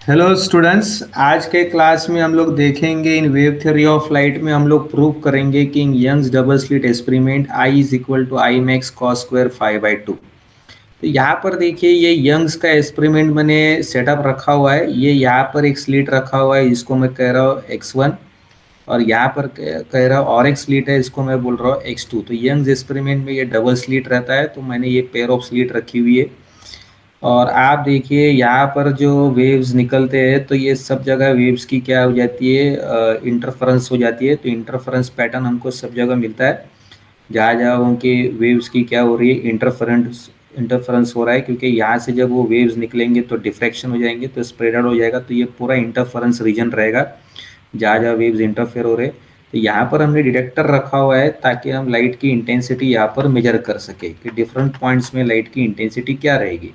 Hello students. आज के class में हम लोग देखेंगे in wave theory of light में हम लोग प्रूव करेंगे कि in Young's double slit experiment I is equal to I max cos square 5/2। तो यहाँ पर देखिए ये यंग्स का एक्सपेरिमेंट मैंने सेटअप रखा हुआ है। ये यहाँ पर एक स्लिट रखा हुआ है, इसको मैं कह रहा हूँ x1, और यहाँ पर कह रहा हूँ और एक स्लिट है, इसको मैं बोल रहा हूँ x2। तो यंग्स एक्सपेरिमेंट में ये डबल स्लिट रहता है, तो मैंने ये पेयर ऑफ स्लिट रखी हुई है। और आप देखिए यहाँ पर जो वेव्स निकलते हैं तो ये सब जगह वेव्स की क्या हो जाती है, इंटरफेरेंस हो जाती है। तो इंटरफेरेंस पैटर्न हमको सब जगह मिलता है, जहाँ जहाँ उनके वेव्स की क्या हो रही है, इंटरफेरेंस इंटरफेरेंस हो रहा है। क्योंकि यहाँ से जब वो वेव्स निकलेंगे तो डिफ्रैक्शन हो जाएंगे, तो स्प्रेड आउट हो जाएगा। तो ये पूरा इंटरफेरेंस रीजन रहेगा जहाँ जहाँ वेव्स इंटरफेयर हो रहे हैं। तो यहाँ पर हमने डिटेक्टर रखा हुआ है ताकि हम लाइट की इंटेंसिटी यहाँ पर मेजर कर सके कि डिफरेंट पॉइंट्स में लाइट की इंटेंसिटी क्या रहेगी।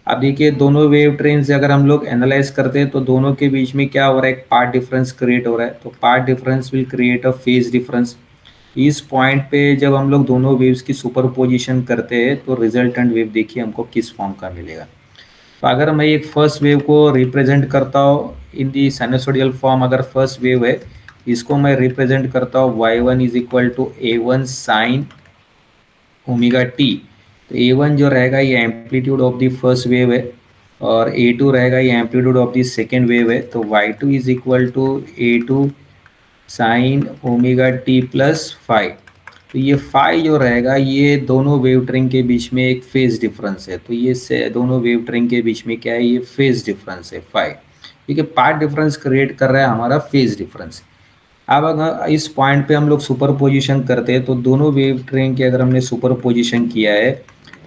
अब देखिए दोनों वेव ट्रेन से अगर हम लोग एनालाइज करते हैं तो दोनों के बीच में क्या हो रहा है, एक पार्ट डिफरेंस क्रिएट हो रहा है। तो path difference will create a phase difference. इस पॉइंट पे जब हम लोग दोनों वेव्स की सुपरपोजिशन करते हैं तो रिजल्टेंट वेव देखिए हमको किस फॉर्म का मिलेगा। तो अगर मैं एक फर्स्ट वेव को रिप्रेजेंट करता हूँ इन दी साइनसोइडल फॉर्म, अगर फर्स्ट वेव है इसको मैं रिप्रेजेंट करता हूँ y1 is equal to a1 sine omega T. तो A1 जो रहेगा ये amplitude of the first wave है, और A2 रहेगा ये amplitude of the second wave है। तो y2 is equal to A2 sine omega T plus five. तो ये फाई जो रहेगा ये दोनों वेव ट्रेन के बीच में एक फेज डिफरेंस है। तो ये से दोनों वेव ट्रेन के बीच में क्या है, ये फेज डिफरेंस है फाई। ठीक है, पार्ट डिफरेंस क्रिएट कर रहा है हमारा फेज डिफरेंस। अब अगर इस पॉइंट पे हम लोग सुपर पोजिशन करते हैं तो दोनों वेव ट्रेन के अगर हमने सुपर पोजिशन किया है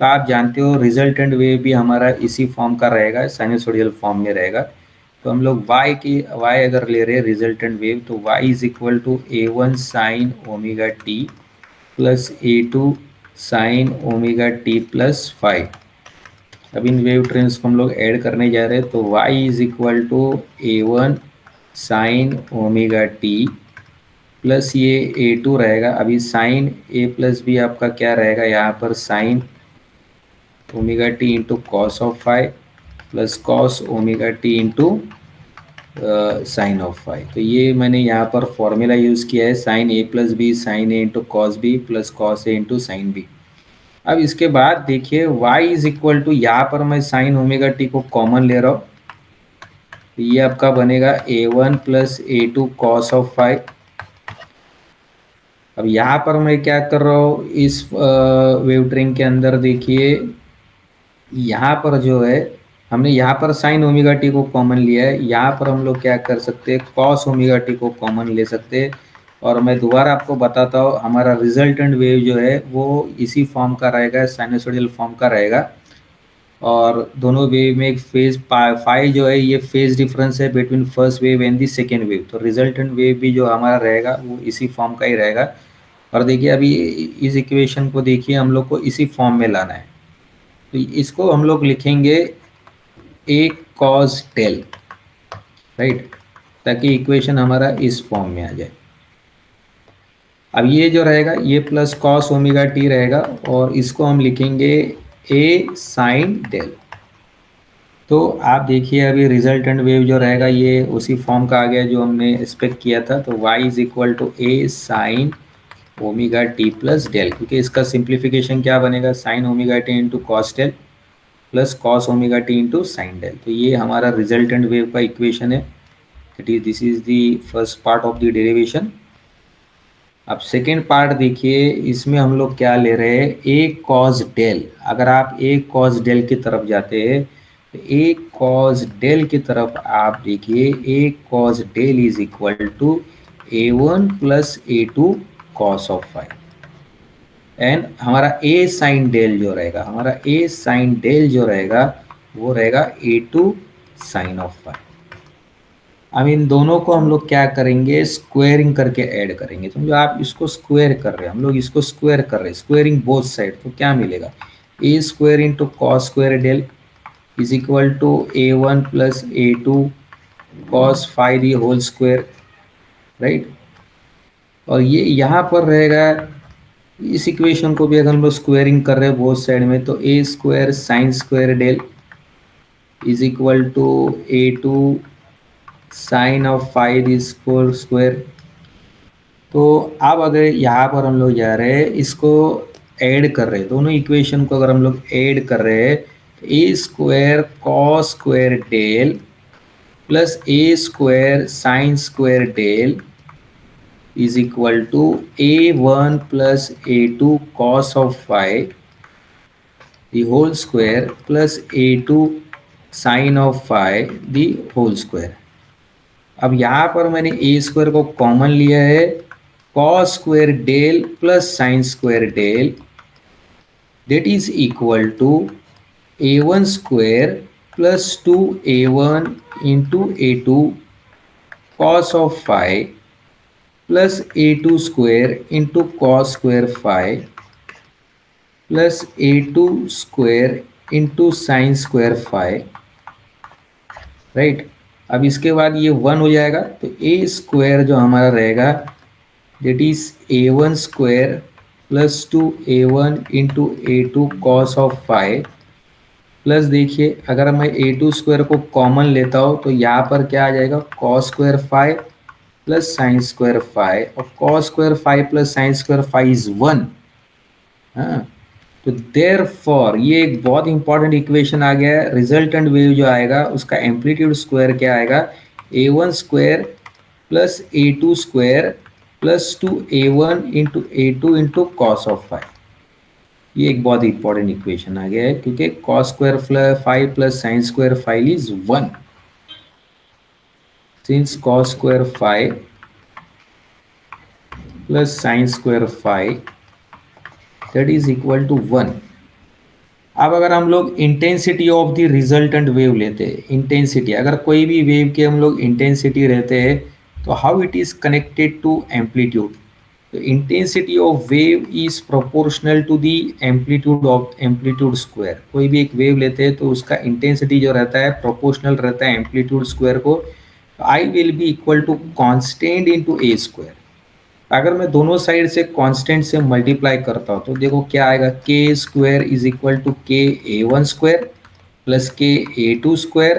तो आप जानते हो रिजल्टेंट वेव भी हमारा इसी फॉर्म का रहेगा, साइनसोइडल फॉर्म में रहेगा। तो हम लोग y अगर ले रहे हैं रिजल्टेंट वेव, तो y is equal to a1 sine omega T plus a2 sine omega T plus five. अब इन वेव ट्रेन्स को हम लोग ऐड करने जा रहे हैं। तो y is equal to a1 sine omega T plus ये A2 रहेगा। अभी साइन A प्लस बी आपका क्या रहेगा, यहाँ पर sine omega t into cos of five plus cos omega t into sine of five. तो ये मैंने यहाँ पर फॉर्मूला यूज़ किया है, sine A plus B sine A into cos B plus cos A into sine B. अब इसके बाद देखिए y इज इक्वल टू, यहाँ पर मैं साइन ओमेगा टी को कॉमन ले रहा हूँ। तो ये आपका बनेगा A1 plus A2 cos of five. अब यहाँ पर मैं क्या कर रहा हूँ, इस वेव ट्रेन के अंदर देखिए यहाँ पर जो है हमने यहाँ पर साइन ओमेगा टी को कॉमन लिया है। यहाँ पर हम लोग क्या कर सकते हैं, कॉस ओमेगा टी को कॉमन ले सकते हैं। और मैं दोबारा आपको बताता हूँ हमारा रिजल्टेंट वेव जो है वो इसी फॉर्म का रहेगा, साइनसोइडल फॉर्म का रहेगा। और दोनों वेव में एक फेज फाई जो है ये फेज डिफरेंस है between first wave and the second wave. तो रिजल्टेंट वेव भी जो हमारा रहेगा वो इसी फॉर्म का ही रहेगा। और देखिए अभी इस इक्वेशन को देखिए हम लोग को इसी फॉर्म में लाना है। तो इसको हम लोग लिखेंगे ए कॉस टेल, राइट, ताकि इक्वेशन हमारा इस फॉर्म में आ जाए। अब ये जो रहेगा ये प्लस कॉस ओमेगा टी रहेगा, और इसको हम लिखेंगे ए साइन डेल। तो आप देखिए अभी रिजल्टेंट वेव जो रहेगा ये उसी फॉर्म का आ गया जो हमने एक्सपेक्ट किया था। तो y is equal to A sine omega T plus del, क्योंकि इसका सिंप्लीफिकेशन क्या बनेगा, sine omega t into cos del plus cos omega t into sine del. तो ये हमारा रिजल्टेंट वेव का इक्वेशन है। This is the first part of the derivation. अब सेकेंड पार्ट देखिए, इसमें हम लोग क्या ले रहे हैं, ए कॉस डेल। अगर आप ए कॉस डेल की तरफ जाते हैं तो ए कॉस डेल की तरफ आप देखिए A cos del is equal to A1 plus A2 cos of phi. And हमारा ए साइन डेल जो रहेगा, हमारा ए साइन डेल जो रहेगा वो रहेगा A2 साइन ऑफ फाइव। अब इन दोनों को हम लोग क्या करेंगे, स्क्वेयरिंग करके ऐड करेंगे। समझो आप इसको स्क्वेयर कर रहे हैं, हम लोग इसको स्क्वेयर कर रहे हैं, स्क्वेयरिंग बोथ साइड। तो क्या मिलेगा, A square into cos square del is equal to A1 plus A2 cos phi the whole square, right. और ये यहाँ पर रहेगा, इस इक्वेशन को भी अगर हम लोग स्क्वेयरिंग कर रहे हैं बोथ साइड में, तो A square sine square del is equal to A2 sine of phi square. तो अब अगर यहाँ पर हम लोग जा रहे हैं, इसको ऐड कर रहे हैं, दोनों इक्वेशन को अगर हम लोग ऐड कर रहे हैं, तो A square cos square del plus A square sine square del is equal to A1 plus A2 cos of phi the whole square plus A2 sin of phi the whole square। अब यहाँ पर मैंने ए square को common लिया है, cos square del plus sine square del that is equal to A1 square plus 2A1 into A2 cos of phi plus A2 square into cos square phi plus A2 square into sine square five, right. अब इसके बाद ये 1 हो जाएगा, तो A square जो हमारा रहेगा that is A1 square plus 2A1 into A2 cos of five plus, देखिए अगर मैं A2 स्क्वायर को कॉमन लेता हूँ तो यहाँ पर क्या आ जाएगा, cos square five plus sine square phi, और cos square five plus sine square five is 1। हाँ, तो देयरफॉर ये एक बहुत इंपॉर्टेंट इक्वेशन आ गया है। रिजल्टेंट वेव जो आएगा उसका एम्पलीट्यूड स्क्वायर क्या आएगा, A1 square plus A2 square plus 2A1 into A2 into cos of five. ये एक बहुत इंपॉर्टेंट इक्वेशन आ गया है, क्योंकि cos square five plus sine square five is 1, since cos square five plus sine square five that is equal to 1। अब अगर हम लोग intensity of the resultant wave लेते हैं, इंटेंसिटी अगर कोई भी वेव के हम लोग इंटेंसिटी रहते हैं, तो how it is connected to amplitude. तो intensity of wave is proportional to the amplitude of amplitude square. कोई भी एक वेव लेते हैं तो उसका इंटेंसिटी जो रहता है प्रोपोर्शनल रहता है एम्पलीट्यूड स्क्वायर को। I will be equal to constant into A square. अगर मैं दोनों साइड से कांस्टेंट से मल्टीप्लाई करता हूँ तो देखो क्या आएगा, K square is equal to KA1 square plus KA2 square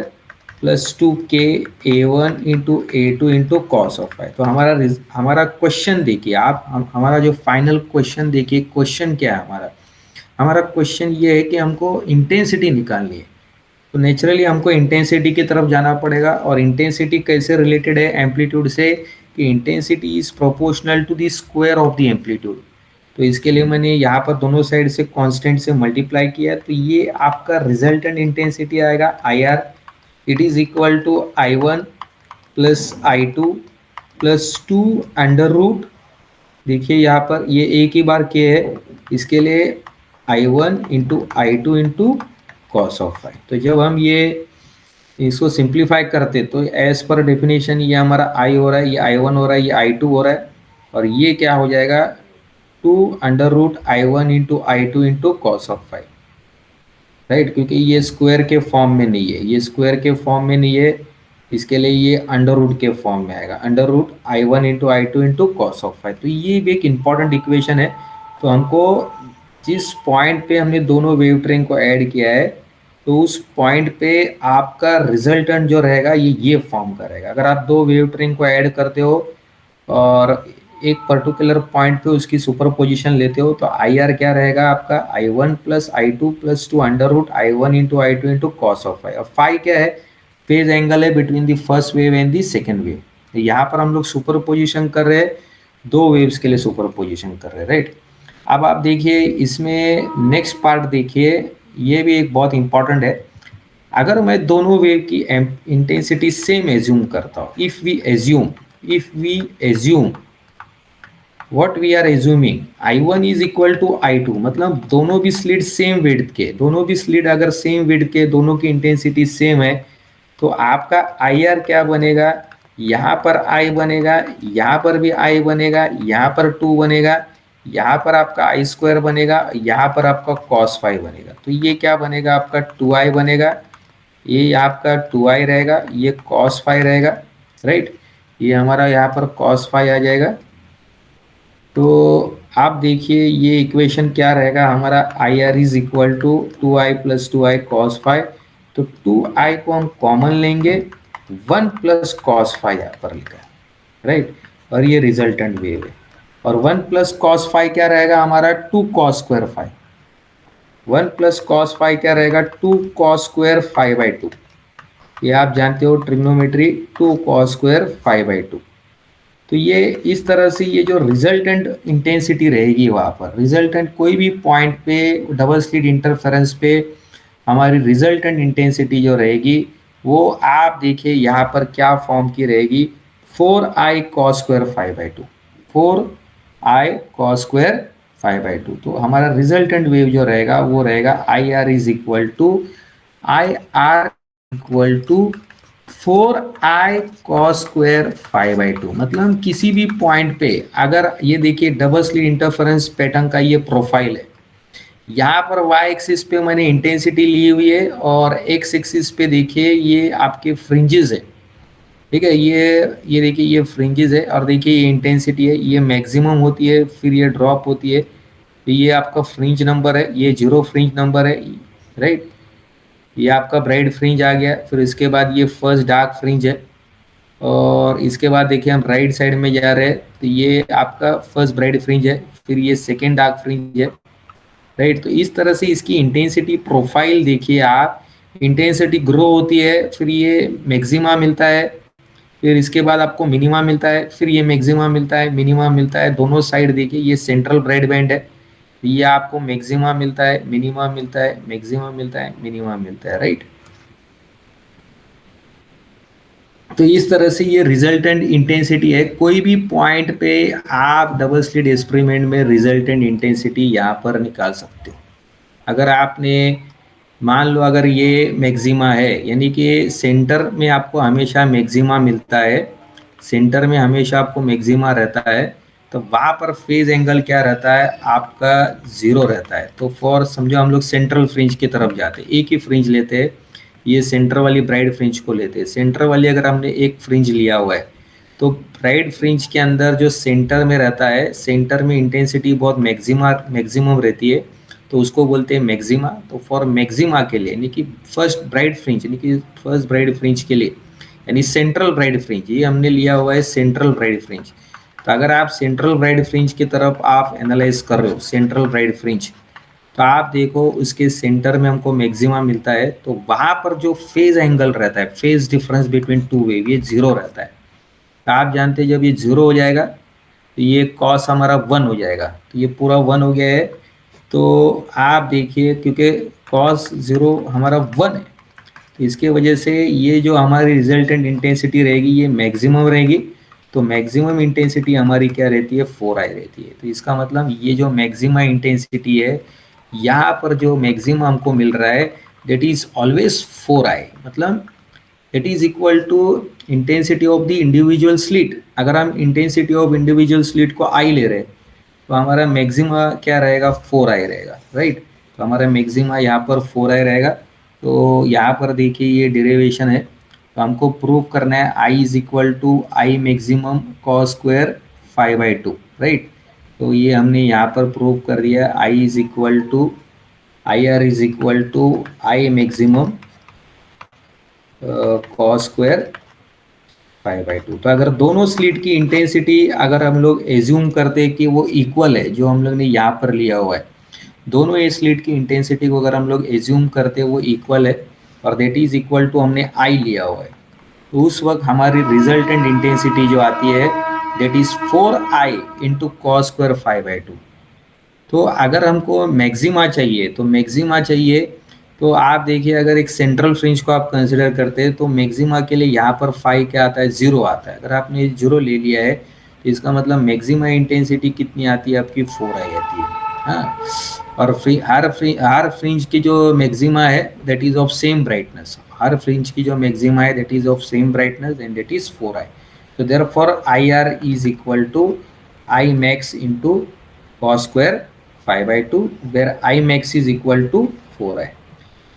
plus 2KA1 into A2 into cos of five. तो हमारा क्वेश्चन देखिए आप, हमारा जो फाइनल क्वेश्चन देखिए, क्वेश्चन क्या है हमारा। हमारा क्वेश्चन ये है कि हमको इंटेंसिटी निकालनी है, तो नेचुरली हमको इंटेंसिटी की तरफ जाना पड़ेगा। और इंटेंसिटी कैसे रिलेटेड है एम्पलीट्यूड से, कि intensity is proportional to the square of the amplitude. तो इसके लिए मैंने यहाँ पर दोनों साइड से कांस्टेंट से मल्टीप्लाई किया, तो ये आपका रिजल्टेंट इंटेंसिटी आएगा IR। It is equal to I1 plus I2 plus 2 under root, देखिए यहाँ पर ये एक ही बार के है, इसके लिए I1 into I2 into cos of five. तो जब हम ये इसको सिंप्लीफाई करते तो एज पर डेफिनेशन ये हमारा I हो रहा है, ये I1 हो रहा है, ये I2 हो रहा है, और ये क्या हो जाएगा 2 under root I1 into I2 into cos of five, right. क्योंकि ये स्क्वायर के फॉर्म में नहीं है, ये स्क्वायर के फॉर्म में नहीं है, इसके लिए ये अंडर रूट के फॉर्म में आएगा, under root I1 into I2 into cos of five. तो ये भी एक इंपॉर्टेंट इक्वेशन है। तो हमको जिस पॉइंट पे हमने दोनों वेव ट्रेन को ऐड किया है, तो उस पॉइंट पे आपका रिजल्टेंट जो रहेगा ये फॉर्म करेगा। अगर आप दो वेव ट्रेन को ऐड करते हो और एक पर्टिकुलर पॉइंट पे उसकी सुपर पोजिशन लेते हो, तो IR क्या रहेगा आपका, I1 plus I2 plus 2 under root I1 into I2 into cos of five. अब फाइव क्या है, फेज एंगल है between the first wave and the second wave. तो यहाँ पर हम लोग सुपर पोजिशन कर रहे हैं, दो वेव्स के लिए सुपर पोजिशन कर रहे हैं, राइट। अब आप देखिए इसमें नेक्स्ट पार्ट देखिए, ये भी एक बहुत इंपॉर्टेंट है। अगर मैं दोनों वेव की इंटेंसिटी सेम एज्यूम करता हूँ, if we assume what we are assuming, I1 is equal to I2, मतलब दोनों भी स्लिट सेम विड्थ के, दोनों भी स्लिट अगर सेम विड्थ के, दोनों की इंटेंसिटी सेम है, तो आपका IR क्या बनेगा, यहाँ पर I बनेगा, यहाँ पर भी I बनेगा, यहाँ पर 2 बनेगा, यहाँ पर आपका I स्क्वायर बनेगा, यहाँ पर आपका cos फाइव बनेगा। तो ये क्या बनेगा आपका 2I बनेगा, ये आपका 2I रहेगा, ये cos फाइव रहेगा, राइट। ये हमारा यहाँ पर cos फाइव आ जाएगा। तो आप देखिए ये इक्वेशन क्या रहेगा हमारा, IR is equal to 2I plus 2I cos five तो 2i को हम कॉमन लेंगे, 1 प्लस कॉस फाई यहाँ पर लिखा है, राइट। और ये रिजल्टेंट वेव है, और 1 प्लस कॉस फाई क्या रहेगा हमारा, 2 cos square phi. 1 plus cos phi क्या रहेगा, 2 कॉस स्क्वायर फाई बाई 2। ये आप जानते हो trigonometry, 2 cos square phi by 2। तो ये इस तरह से ये जो रिजल्टेंट इंटेंसिटी रहेगी वहाँ पर, रिजल्टेंट कोई भी पॉइंट पे डबल स्लिट इंटरफेरेंस पे हमारी रिजल्टेंट इंटेंसिटी जो रहेगी वो आप देखिए यहाँ पर क्या फॉर्म की रहेगी, 4i cos square five by 2, 4i cos square five by 2। तो हमारा रिजल्टेंट वेव जो रहेगा वो रहेगा I R is equal to 4i cos square five by 2। मतलब हम किसी भी पॉइंट पे, अगर ये देखिए डबल स्लिट इंटरफेरेंस पैटर्न का ये प्रोफाइल है, यहाँ पर y एक्सिस पे मैंने इंटेंसिटी ली हुई है, और x एक्सिस पे देखिए ये आपके फ्रिंजेस है, ठीक है। ये देखिए ये फ्रिंजेस है, और देखिए ये इंटेंसिटी है, ये मैक्सिमम होती है, फिर ये ड्रॉप होती है। तो ये आपका फ्रिंज नंबर है, ये 0 फ्रिंज नंबर है, राइट। ये आपका ब्राइट फ्रिंज आ गया, फिर इसके बाद ये फर्स्ट डार्क फ्रिंज है, और इसके बाद देखिए हम राइट साइड में जा रहे हैं, तो ये आपका फर्स्ट ब्राइट फ्रिंज है, फिर ये सेकेंड डार्क फ्रिंज है, राइट। तो इस तरह से इसकी इंटेंसिटी प्रोफाइल देखिए आप, इंटेंसिटी ग्रो होती है, फिर ये मैक्सिमा मिलता है, फिर इसके बाद आपको मिनिमा मिलता है, फिर ये मैक्सिमा मिलता है, मिनिमा मिलता है। दोनों साइड देखिए ये सेंट्रल ब्राइट बैंड है, ये आपको मैक्सिमा मिलता है, मिनिमा मिलता है, मैक्सिमा मिलता है, मिनिमा मिलता है, राइट। तो इस तरह से ये रिजल्टेंट इंटेंसिटी है। कोई भी पॉइंट पे आप डबल स्लिट एक्सपेरिमेंट में रिजल्टेंट इंटेंसिटी यहाँ पर निकाल सकते हो। अगर आपने मान लो अगर ये मैक्सिमा है, यानी कि सेंटर में आपको हमेशा मैक्सिमा मिलता है, सेंटर में हमेशा आपको मैक्सिमा रहता है, तो वहाँ पर फेज एंगल क्या रहता है आपका, 0 रहता है। तो फॉर समझो हम लोग सेंट्रल फ्रिंज की तरफ जाते हैं, एक ही फ्रिंज लेते हैं, ये सेंटर वाली ब्राइट फ्रिंज को लेते हैं। सेंटर वाली अगर हमने एक फ्रिंज लिया हुआ है, तो ब्राइट फ्रिंज के अंदर जो सेंटर में रहता है, सेंटर में इंटेंसिटी बहुत मैक्सिमम रहती है, तो उसको बोलते हैं मैक्सिमा। तो फॉर मैक्सिमा के लिए, यानी कि फर्स्ट ब्राइट फ्रिंज, यानी कि फर्स्ट ब्राइट फ्रिंज के लिए, यानी सेंट्रल ब्राइट फ्रिंज, ये हमने लिया हुआ है सेंट्रल ब्राइट फ्रिंज। तो अगर आप सेंट्रल ब्राइट फ्रिंज की तरफ आप एनालाइज कर रहे हो, सेंट्रल ब्राइट फ्रिंज, तो आप देखो उसके सेंटर में हमको मैक्सिमा मिलता है, तो वहाँ पर जो फेज एंगल रहता है, phase difference between two wave, ये 0 रहता है। तो आप जानते हैं जब ये 0 हो जाएगा तो ये कॉस हमारा 1 हो जाएगा, तो ये पूरा 1 हो गया है। तो आप देखिए क्योंकि कॉस 0 हमारा 1 है, तो इसके वजह से ये जो हमारी रिजल्टेंट इंटेंसिटी रहेगी ये मैक्सिमम रहेगी। तो मैक्सिमम इंटेंसिटी हमारी क्या रहती है, 4i रहती है। तो इसका मतलब ये जो मैक्सिमम इंटेंसिटी है, यहाँ पर जो मैक्सिमम हमको मिल रहा है, दैट इज ऑलवेज 4i, मतलब it is equal to intensity of the individual slit. अगर हम इंटेंसिटी ऑफ इंडिविजुअल स्लिट को आई ले रहे हैं, तो हमारा मैक्सिमा क्या रहेगा, 4i रहेगा, राइट। तो हमारा मैक्सिमा यहाँ पर 4i रहेगा। तो यहाँ पर देखिए ये डेरिवेशन है, तो हमको प्रूव करना है I is equal to I maximum cos square five by 2, right. तो ये हमने यहाँ पर प्रूव कर दिया, I is equal to I R is equal to I maximum cos square five by 2। तो अगर दोनों स्लिट की इंटेंसिटी अगर हम लोग एज्यूम करते हैं कि वो इक्वल है, जो हम लोग ने यहाँ पर लिया हुआ है, दोनों ये स्लिट की इंटेंसिटी को अगर हम लोग एज्यूम करते हैं वो इक्वल है, और दैट इज इक्वल टू हमने आई लिया हुआ है, तो उस वक्त हमारी रिजल्टेंट इंटेंसिटी जो आती है that is 4i into cos square five by 2। तो अगर हमको मैक्सिमा चाहिए, तो मैक्सिमा चाहिए, तो आप देखिए अगर एक सेंट्रल फ्रिंज को आप कंसिडर करते हैं, तो मैक्सिमा के लिए यहाँ पर फाई क्या आता है, 0 आता है। अगर आपने 0 ले लिया है, तो इसका मतलब मैक्सिमा इंटेंसिटी कितनी आती है आपकी, 4i आती है। हाँ, और हर फ्रिंज की जो मैक्सिमा है that is of same brightness, her fringe की जो मैक्सिमा है that is of same brightness and that is 4i। so therefore IR is equal to I max into cos square 5 by 2, where I max is equal to 4i.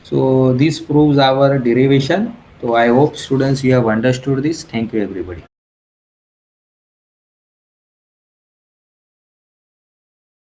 So this proves our derivation. So I hope students you have understood this. Thank you everybody.